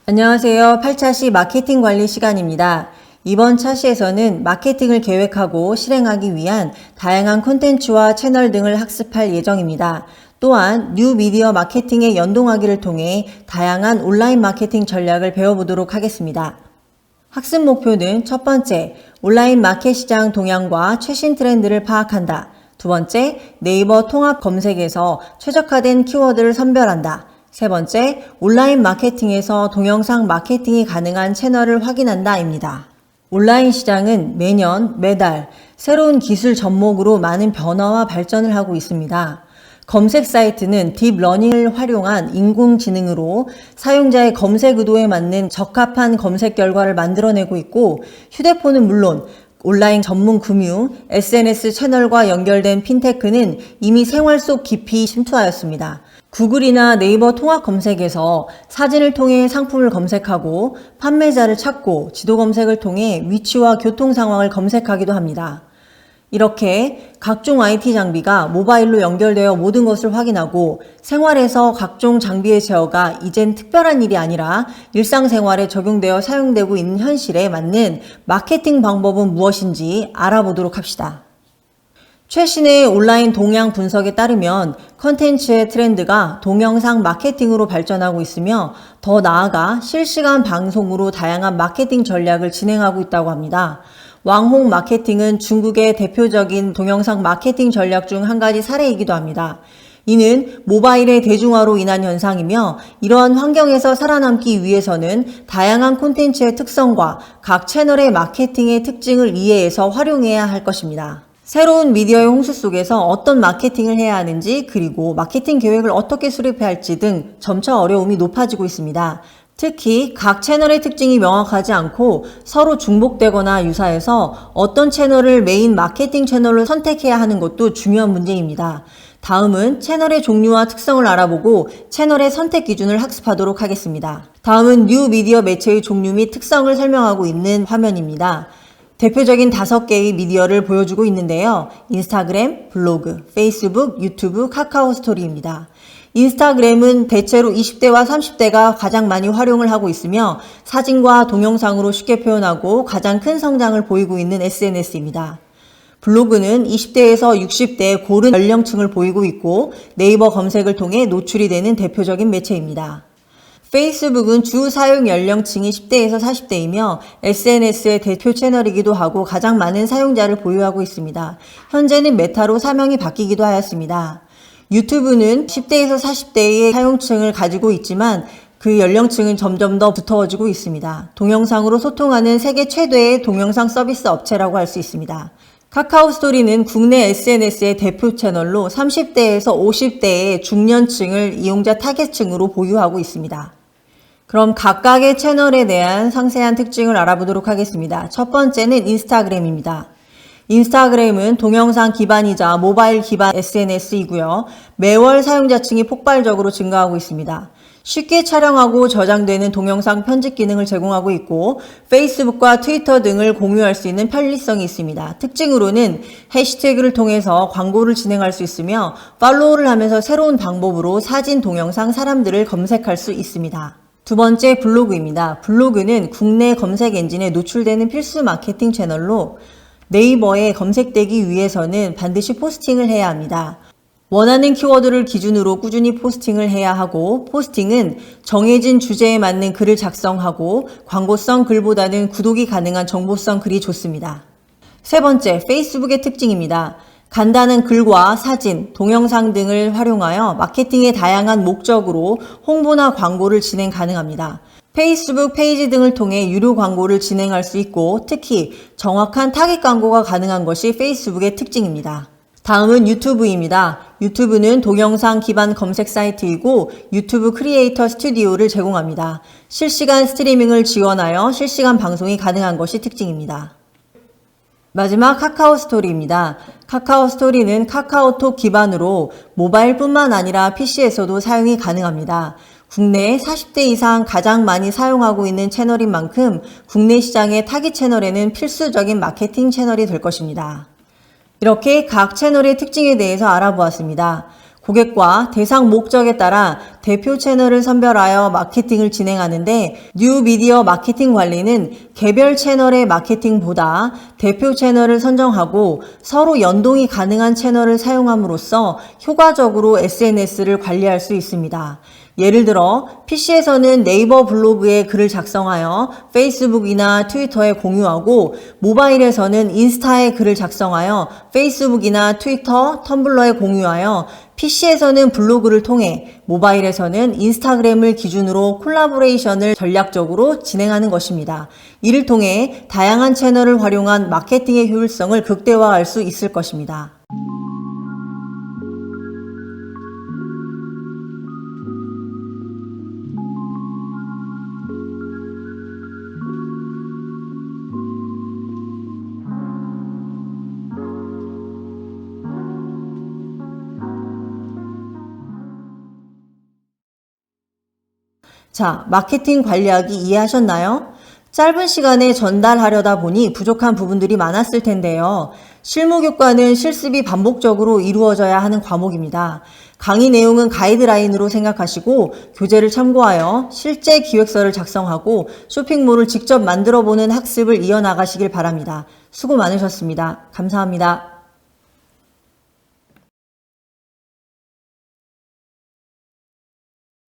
안녕하세요. 8차시 마케팅 관리 시간입니다. 이번 차시에서는 마케팅을 계획하고 실행하기 위한 다양한 콘텐츠와 채널 등을 학습할 예정입니다. 또한 뉴 미디어 마케팅에 연동하기를 통해 다양한 온라인 마케팅 전략을 배워보도록 하겠습니다. 학습 목표는 첫 번째, 온라인 마켓 시장 동향과 최신 트렌드를 파악한다. 두 번째, 네이버 통합 검색에서 최적화된 키워드를 선별한다. 세 번째, 온라인 마케팅에서 동영상 마케팅이 가능한 채널을 확인한다입니다. 온라인 시장은 매년, 매달 새로운 기술 접목으로 많은 변화와 발전을 하고 있습니다. 검색 사이트는 딥러닝을 활용한 인공지능으로 사용자의 검색 의도에 맞는 적합한 검색 결과를 만들어내고 있고, 휴대폰은 물론 온라인 전문 금융, SNS 채널과 연결된 핀테크는 이미 생활 속 깊이 침투하였습니다. 구글이나 네이버 통합 검색에서 사진을 통해 상품을 검색하고 판매자를 찾고 지도 검색을 통해 위치와 교통 상황을 검색하기도 합니다. 이렇게 각종 IT 장비가 모바일로 연결되어 모든 것을 확인하고 생활에서 각종 장비의 제어가 이젠 특별한 일이 아니라 일상생활에 적용되어 사용되고 있는 현실에 맞는 마케팅 방법은 무엇인지 알아보도록 합시다. 최신의 온라인 동향 분석에 따르면 컨텐츠의 트렌드가 동영상 마케팅으로 발전하고 있으며 더 나아가 실시간 방송으로 다양한 마케팅 전략을 진행하고 있다고 합니다. 왕홍 마케팅은 중국의 대표적인 동영상 마케팅 전략 중 한 가지 사례이기도 합니다. 이는 모바일의 대중화로 인한 현상이며, 이러한 환경에서 살아남기 위해서는 다양한 콘텐츠의 특성과 각 채널의 마케팅의 특징을 이해해서 활용해야 할 것입니다. 새로운 미디어의 홍수 속에서 어떤 마케팅을 해야 하는지, 그리고 마케팅 계획을 어떻게 수립해야 할지 등 점차 어려움이 높아지고 있습니다. 특히 각 채널의 특징이 명확하지 않고 서로 중복되거나 유사해서 어떤 채널을 메인 마케팅 채널로 선택해야 하는 것도 중요한 문제입니다. 다음은 채널의 종류와 특성을 알아보고 채널의 선택 기준을 학습하도록 하겠습니다. 다음은 뉴 미디어 매체의 종류 및 특성을 설명하고 있는 화면입니다. 대표적인 5개의 미디어를 보여주고 있는데요. 인스타그램, 블로그, 페이스북, 유튜브, 카카오 스토리입니다. 인스타그램은 대체로 20대와 30대가 가장 많이 활용을 하고 있으며 사진과 동영상으로 쉽게 표현하고 가장 큰 성장을 보이고 있는 SNS입니다. 블로그는 20대에서 60대의 고른 연령층을 보이고 있고 네이버 검색을 통해 노출이 되는 대표적인 매체입니다. 페이스북은 주 사용 연령층이 10대에서 40대이며 SNS의 대표 채널이기도 하고 가장 많은 사용자를 보유하고 있습니다. 현재는 메타로 사명이 바뀌기도 하였습니다. 유튜브는 10대에서 40대의 사용층을 가지고 있지만 그 연령층은 점점 더 두터워지고 있습니다. 동영상으로 소통하는 세계 최대의 동영상 서비스 업체라고 할 수 있습니다. 카카오 스토리는 국내 SNS의 대표 채널로 30대에서 50대의 중년층을 이용자 타겟층으로 보유하고 있습니다. 그럼 각각의 채널에 대한 상세한 특징을 알아보도록 하겠습니다. 첫 번째는 인스타그램입니다. 인스타그램은 동영상 기반이자 모바일 기반 SNS이고요. 매월 사용자층이 폭발적으로 증가하고 있습니다. 쉽게 촬영하고 저장되는 동영상 편집 기능을 제공하고 있고 페이스북과 트위터 등을 공유할 수 있는 편리성이 있습니다. 특징으로는 해시태그를 통해서 광고를 진행할 수 있으며 팔로우를 하면서 새로운 방법으로 사진, 동영상, 사람들을 검색할 수 있습니다. 두 번째, 블로그입니다. 블로그는 국내 검색 엔진에 노출되는 필수 마케팅 채널로 네이버에 검색되기 위해서는 반드시 포스팅을 해야 합니다. 원하는 키워드를 기준으로 꾸준히 포스팅을 해야 하고, 포스팅은 정해진 주제에 맞는 글을 작성하고 광고성 글보다는 구독이 가능한 정보성 글이 좋습니다. 세 번째, 페이스북의 특징입니다. 간단한 글과 사진, 동영상 등을 활용하여 마케팅의 다양한 목적으로 홍보나 광고를 진행 가능합니다. 페이스북 페이지 등을 통해 유료 광고를 진행할 수 있고 특히 정확한 타깃 광고가 가능한 것이 페이스북의 특징입니다. 다음은 유튜브입니다. 유튜브는 동영상 기반 검색 사이트이고 유튜브 크리에이터 스튜디오를 제공합니다. 실시간 스트리밍을 지원하여 실시간 방송이 가능한 것이 특징입니다. 마지막 카카오 스토리입니다. 카카오 스토리는 카카오톡 기반으로 모바일뿐만 아니라 PC에서도 사용이 가능합니다. 국내 40대 이상 가장 많이 사용하고 있는 채널인 만큼 국내 시장의 타깃 채널에는 필수적인 마케팅 채널이 될 것입니다. 이렇게 각 채널의 특징에 대해서 알아보았습니다. 고객과 대상 목적에 따라 대표 채널을 선별하여 마케팅을 진행하는데 뉴 미디어 마케팅 관리는 개별 채널의 마케팅보다 대표 채널을 선정하고 서로 연동이 가능한 채널을 사용함으로써 효과적으로 SNS를 관리할 수 있습니다. 예를 들어 PC에서는 네이버 블로그에 글을 작성하여 페이스북이나 트위터에 공유하고 모바일에서는 인스타에 글을 작성하여 페이스북이나 트위터, 텀블러에 공유하여 PC에서는 블로그를 통해 모바일에서는 인스타그램을 기준으로 콜라보레이션을 전략적으로 진행하는 것입니다. 이를 통해 다양한 채널을 활용한 마케팅의 효율성을 극대화할 수 있을 것입니다. 자, 마케팅 관리하기 이해하셨나요? 짧은 시간에 전달하려다 보니 부족한 부분들이 많았을 텐데요. 실무교과는 실습이 반복적으로 이루어져야 하는 과목입니다. 강의 내용은 가이드라인으로 생각하시고 교재를 참고하여 실제 기획서를 작성하고 쇼핑몰을 직접 만들어보는 학습을 이어나가시길 바랍니다. 수고 많으셨습니다. 감사합니다.